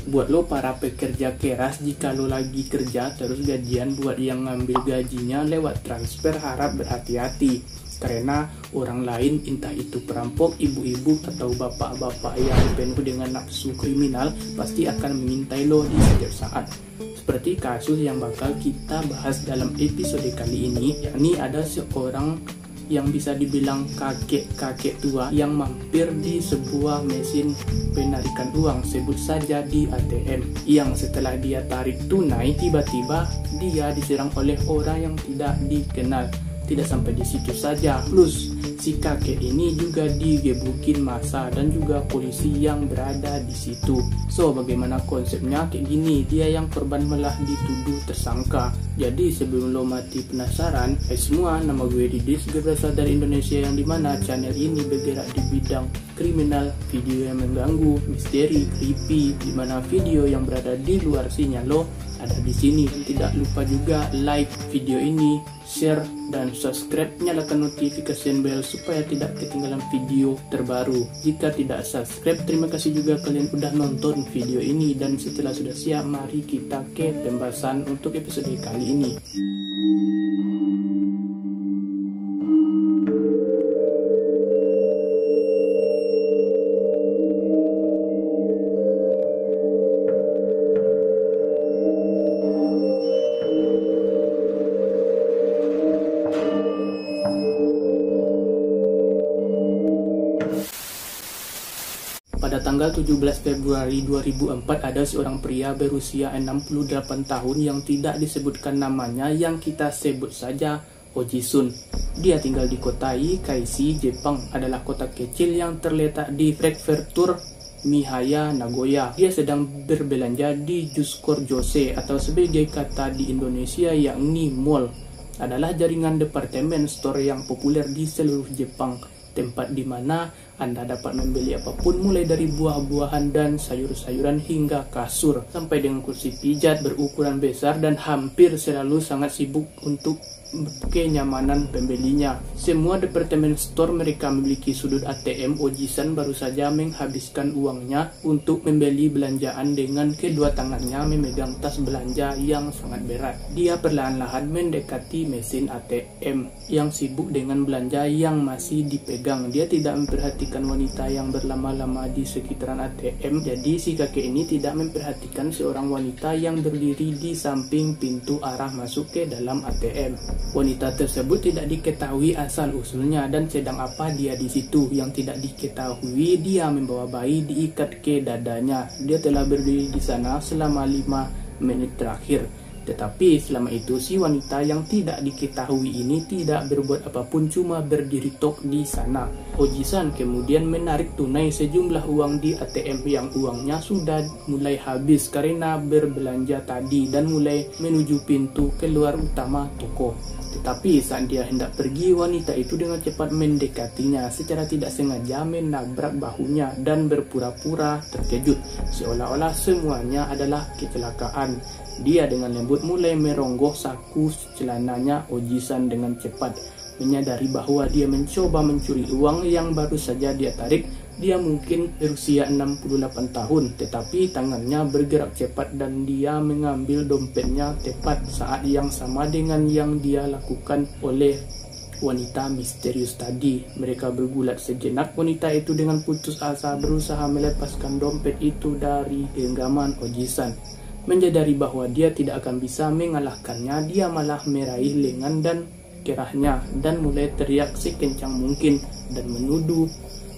Buat lo para pekerja keras, jika lo lagi kerja terus gajian, buat yang ngambil gajinya lewat transfer harap berhati-hati. Karena orang lain, entah itu perampok, ibu-ibu, atau bapak-bapak yang penuh dengan nafsu kriminal, pasti akan mengintai lo di setiap saat. Seperti kasus yang bakal kita bahas dalam episode kali ini, yakni ada seorang yang bisa dibilang kakek-kakek tua yang mampir di sebuah mesin penarikan uang, sebut saja di ATM, yang setelah dia tarik tunai, tiba-tiba dia diserang oleh orang yang tidak dikenal. Tidak sampai di situ saja, plus si kakek ini juga digebukin massa dan juga polisi yang berada di situ. So, bagaimana konsepnya? Kayak gini, dia yang korban malah dituduh tersangka. Jadi sebelum lo mati penasaran, hai semua, nama gue Didis, gue berasal dari Indonesia, yang dimana channel ini bergerak di bidang kriminal, video yang mengganggu, misteri, creepy, dimana video yang berada di luar sinyal lo ada di sini. Tidak lupa juga like video ini, share, dan subscribe, nyalakan notification bell supaya tidak ketinggalan video terbaru. Jika tidak subscribe, terima kasih juga kalian udah nonton video ini. Dan setelah sudah siap, mari kita ke pembahasan untuk episode kali ini. Pada tanggal 17 Februari 2004 ada seorang pria berusia 68 tahun yang tidak disebutkan namanya, yang kita sebut saja Ojisun. Dia tinggal di kota Ikaishi, Jepang. Adalah kota kecil yang terletak di prefektur Mihaya, Nagoya. Dia sedang berbelanja di Juskor Jose, atau sebagai kata di Indonesia yakni mall. Adalah jaringan departemen store yang populer di seluruh Jepang, tempat di mana Anda dapat membeli apapun mulai dari buah-buahan dan sayur-sayuran hingga kasur, sampai dengan kursi pijat berukuran besar, dan hampir selalu sangat sibuk untuk kenyamanan pembelinya. Semua departemen store mereka memiliki sudut ATM. Ojisan baru saja menghabiskan uangnya untuk membeli belanjaan dengan kedua tangannya memegang tas belanja yang sangat berat. Dia perlahan-lahan mendekati mesin ATM yang sibuk dengan belanja yang masih dipegang. Dia tidak memperhatikan wanita yang berlama-lama di sekitaran ATM. Jadi si kakek ini tidak memperhatikan seorang wanita yang berdiri di samping pintu arah masuk ke dalam ATM. Wanita tersebut tidak diketahui asal-usulnya dan sedang apa dia di situ. Yang tidak diketahui, dia membawa bayi diikat ke dadanya. Dia telah berdiri di sana selama 5 menit terakhir. Tetapi selama itu si wanita yang tidak diketahui ini tidak berbuat apapun, cuma berdiri tok di sana. Ojisan kemudian menarik tunai sejumlah uang di ATM yang uangnya sudah mulai habis karena berbelanja tadi, dan mulai menuju pintu keluar utama toko. Tetapi saat dia hendak pergi, wanita itu dengan cepat mendekatinya. Secara tidak sengaja menabrak bahunya dan berpura-pura terkejut, seolah-olah semuanya adalah kecelakaan. Dia dengan lembut mulai merongoh saku celananya Ojisan dengan cepat. Menyadari bahwa dia mencoba mencuri uang yang baru saja dia tarik. Dia mungkin berusia 68 tahun, tetapi tangannya bergerak cepat dan dia mengambil dompetnya tepat saat yang sama dengan yang dia lakukan oleh wanita misterius tadi. Mereka bergulat sejenak. Wanita itu dengan putus asa berusaha melepaskan dompet itu dari genggaman Ojisan. Menyadari bahwa dia tidak akan bisa mengalahkannya, dia malah meraih lengan dan kerahnya dan mulai teriak sekencang mungkin dan menuduh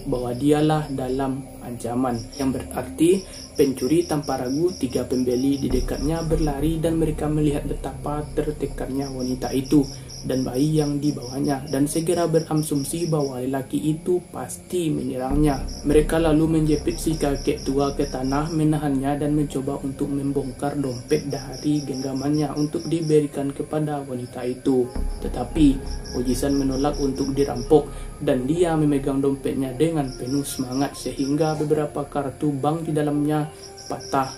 bahwa dialah dalam ancaman, yang berarti pencuri. Tanpa ragu, 3 pembeli di dekatnya berlari dan mereka melihat betapa tertekarnya wanita itu dan bayi yang dibawanya, dan segera berasumsi bahwa lelaki itu pasti menyerangnya. Mereka lalu menjepit si kakek tua ke tanah, menahannya dan mencoba untuk membongkar dompet dari genggamannya untuk diberikan kepada wanita itu. Tetapi Ojisan menolak untuk dirampok dan dia memegang dompetnya dengan penuh semangat sehingga beberapa kartu bank di dalamnya patah.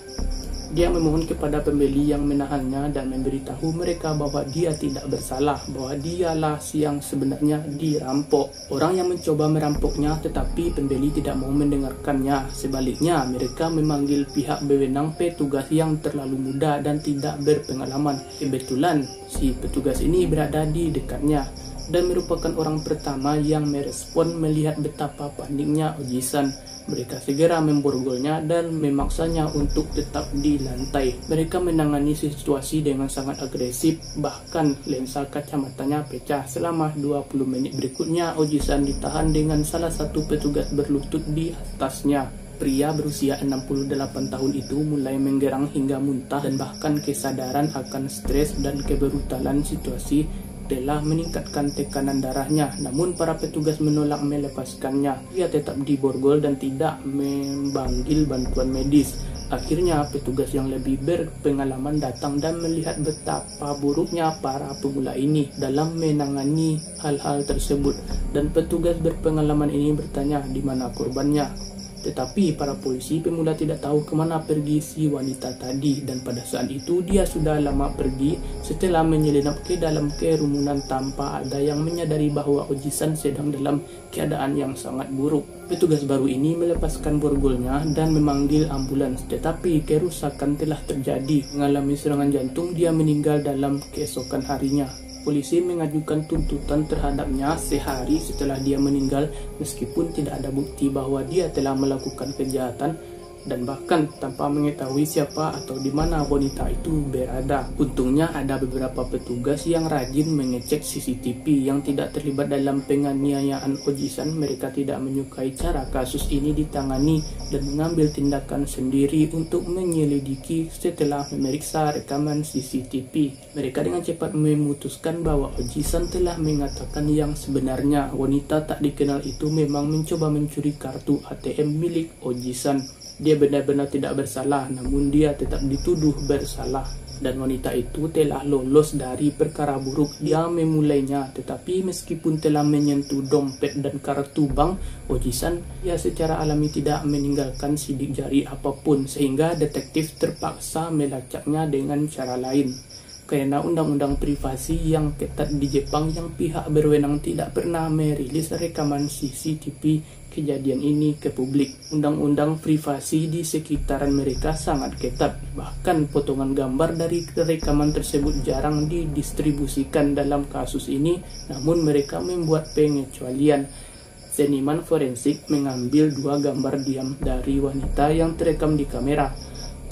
Dia memohon kepada pembeli yang menahannya dan memberitahu mereka bahwa dia tidak bersalah, bahwa dialah yang sebenarnya dirampok. Orang yang mencoba merampoknya tetapi pembeli tidak mau mendengarkannya. Sebaliknya, mereka memanggil pihak berwenang petugas yang terlalu muda dan tidak berpengalaman. Kebetulan, si petugas ini berada di dekatnya dan merupakan orang pertama yang merespon melihat betapa paniknya Ojisan. Mereka segera memborgolnya dan memaksanya untuk tetap di lantai. Mereka menangani situasi dengan sangat agresif, bahkan lensa kacamatanya pecah. Selama 20 menit berikutnya, Ojisan ditahan dengan salah satu petugas berlutut di atasnya. Pria berusia 68 tahun itu mulai menggerang hingga muntah dan bahkan kesadaran akan stres dan kebrutalan situasi telah meningkatkan tekanan darahnya. Namun para petugas menolak melepaskannya. Dia tetap diborgol dan tidak memanggil bantuan medis. Akhirnya petugas yang lebih berpengalaman datang dan melihat betapa buruknya para pemula ini dalam menangani hal-hal tersebut. Dan petugas berpengalaman ini bertanya di mana korbannya. Tetapi para polisi pemula tidak tahu kemana pergi si wanita tadi, dan pada saat itu dia sudah lama pergi setelah menyelinap ke dalam kerumunan tanpa ada yang menyadari bahwa Ojisan sedang dalam keadaan yang sangat buruk. Petugas baru ini melepaskan borgolnya dan memanggil ambulans, tetapi kerusakan telah terjadi. Mengalami serangan jantung, dia meninggal dalam keesokan harinya. Polisi mengajukan tuntutan terhadapnya sehari setelah dia meninggal meskipun tidak ada bukti bahwa dia telah melakukan kejahatan dan bahkan tanpa mengetahui siapa atau di mana wanita itu berada. Untungnya ada beberapa petugas yang rajin mengecek CCTV yang tidak terlibat dalam penganiayaan Ojisan. Mereka tidak menyukai cara kasus ini ditangani dan mengambil tindakan sendiri untuk menyelidiki setelah memeriksa rekaman CCTV. Mereka dengan cepat memutuskan bahwa Ojisan telah mengatakan yang sebenarnya. Wanita tak dikenal itu memang mencoba mencuri kartu ATM milik Ojisan. Dia benar-benar tidak bersalah, namun dia tetap dituduh bersalah. Dan wanita itu telah lolos dari perkara buruk. Dia memulainya, tetapi meskipun telah menyentuh dompet dan kartu bank Ojisan, ia secara alami tidak meninggalkan sidik jari apapun, sehingga detektif terpaksa melacaknya dengan cara lain. Karena undang-undang privasi yang ketat di Jepang, yang pihak berwenang tidak pernah merilis rekaman CCTV kejadian ini ke publik. Undang-undang privasi di sekitaran mereka sangat ketat. Bahkan potongan gambar dari rekaman tersebut jarang didistribusikan dalam kasus ini, namun mereka membuat pengecualian. Seniman forensik mengambil 2 gambar diam dari wanita yang terekam di kamera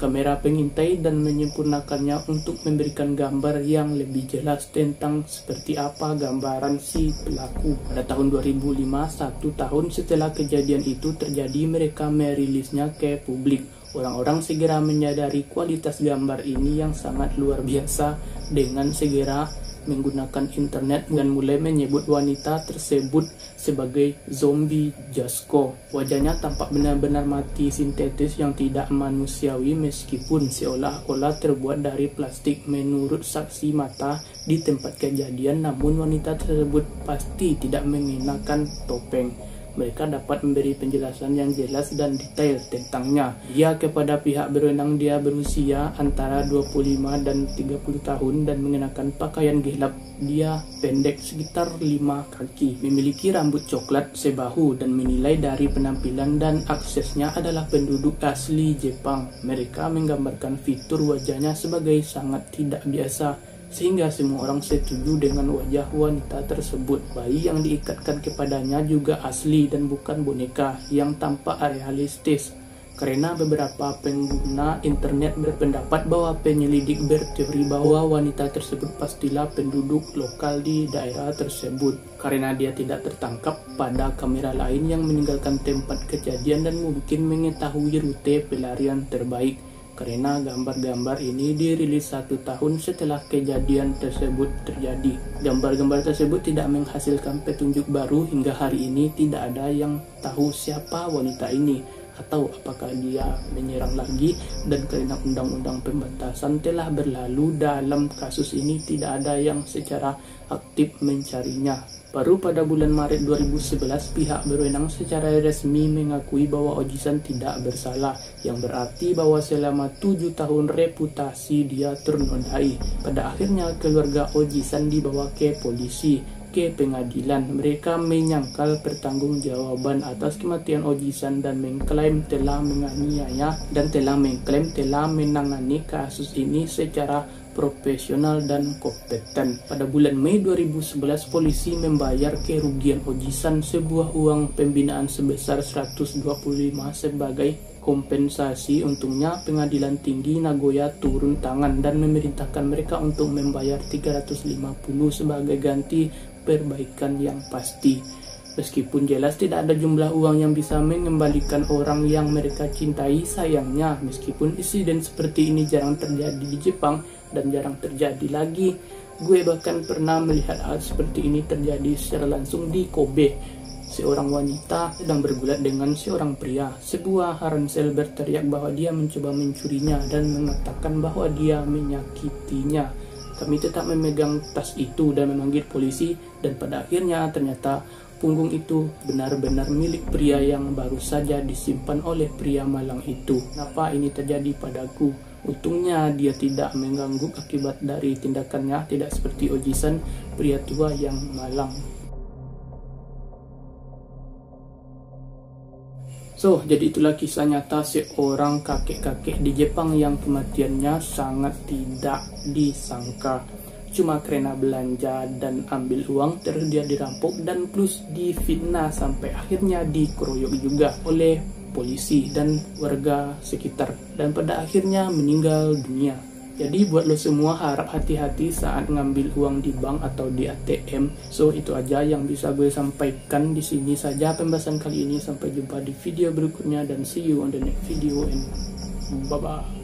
pengintai dan menyempurnakannya untuk memberikan gambar yang lebih jelas tentang seperti apa gambaran si pelaku. Pada tahun 2005, 1 tahun setelah kejadian itu terjadi, mereka merilisnya ke publik. Orang-orang segera menyadari kualitas gambar ini yang sangat luar biasa dengan segera menggunakan internet dan mulai menyebut wanita tersebut sebagai zombie Jasko. Wajahnya tampak benar-benar mati sintetis yang tidak manusiawi meskipun seolah-olah terbuat dari plastik. Menurut saksi mata di tempat kejadian, namun wanita tersebut pasti tidak mengenakan topeng. Mereka dapat memberi penjelasan yang jelas dan detail tentangnya. Dia kepada pihak berwenang, dia berusia antara 25 dan 30 tahun dan mengenakan pakaian gelap. Dia pendek sekitar 5 kaki, memiliki rambut coklat sebahu dan menilai dari penampilan dan aksesnya adalah penduduk asli Jepang. Mereka menggambarkan fitur wajahnya sebagai sangat tidak biasa, sehingga semua orang setuju dengan wajah wanita tersebut. Bayi yang diikatkan kepadanya juga asli dan bukan boneka yang tampak realistis. Karena beberapa pengguna internet berpendapat bahwa penyelidik berteori bahwa wanita tersebut pastilah penduduk lokal di daerah tersebut. Karena dia tidak tertangkap pada kamera lain yang meninggalkan tempat kejadian dan mungkin mengetahui rute pelarian terbaik. Karena gambar-gambar ini dirilis 1 tahun setelah kejadian tersebut terjadi. Gambar-gambar tersebut tidak menghasilkan petunjuk baru. Hingga hari ini tidak ada yang tahu siapa wanita ini. atau apakah dia menyerang lagi, dan karena undang-undang pembatasan telah berlalu dalam kasus ini tidak ada yang secara aktif mencarinya. Baru pada bulan Maret 2011 pihak berwenang secara resmi mengakui bahwa Ojisan tidak bersalah, yang berarti bahwa selama 7 tahun reputasi dia ternodai. Pada akhirnya keluarga Ojisan dibawa ke polisi, ke pengadilan. Mereka menyangkal pertanggungjawaban atas kematian Ojisan dan mengklaim telah menganiaya dan telah menangani kasus ini secara profesional dan kompeten. Pada bulan Mei 2011, polisi membayar kerugian Ojisan sebuah uang pembinaan sebesar 125 sebagai kompensasi. Untungnya pengadilan tinggi Nagoya turun tangan dan memerintahkan mereka untuk membayar 350 sebagai ganti perbaikan yang pasti. Meskipun jelas tidak ada jumlah uang yang bisa mengembalikan orang yang mereka cintai, sayangnya meskipun insiden seperti ini jarang terjadi di Jepang dan jarang terjadi lagi, gue bahkan pernah melihat hal seperti ini terjadi secara langsung di Kobe. Seorang wanita sedang bergulat dengan seorang pria. Sebuah ransel berteriak bahwa dia mencoba mencurinya dan mengatakan bahwa dia menyakitinya. Kami tetap memegang tas itu dan memanggil polisi, dan pada akhirnya ternyata punggung itu benar-benar milik pria yang baru saja disimpan oleh pria malang itu. Kenapa ini terjadi padaku? Untungnya dia tidak mengganggu akibat dari tindakannya, tidak seperti Ojisan, pria tua yang malang. So, jadi itulah kisah nyata seorang kakek-kakek di Jepang yang kematiannya sangat tidak disangka. Cuma karena belanja dan ambil uang terus dia dirampok dan plus difitnah sampai akhirnya dikeroyok juga oleh polisi dan warga sekitar dan pada akhirnya meninggal dunia. Jadi buat lo semua harap hati-hati saat ngambil uang di bank atau di ATM. So itu aja yang bisa gue sampaikan di sini saja pembahasan kali ini. Sampai jumpa di video berikutnya dan see you on the next video and bye bye.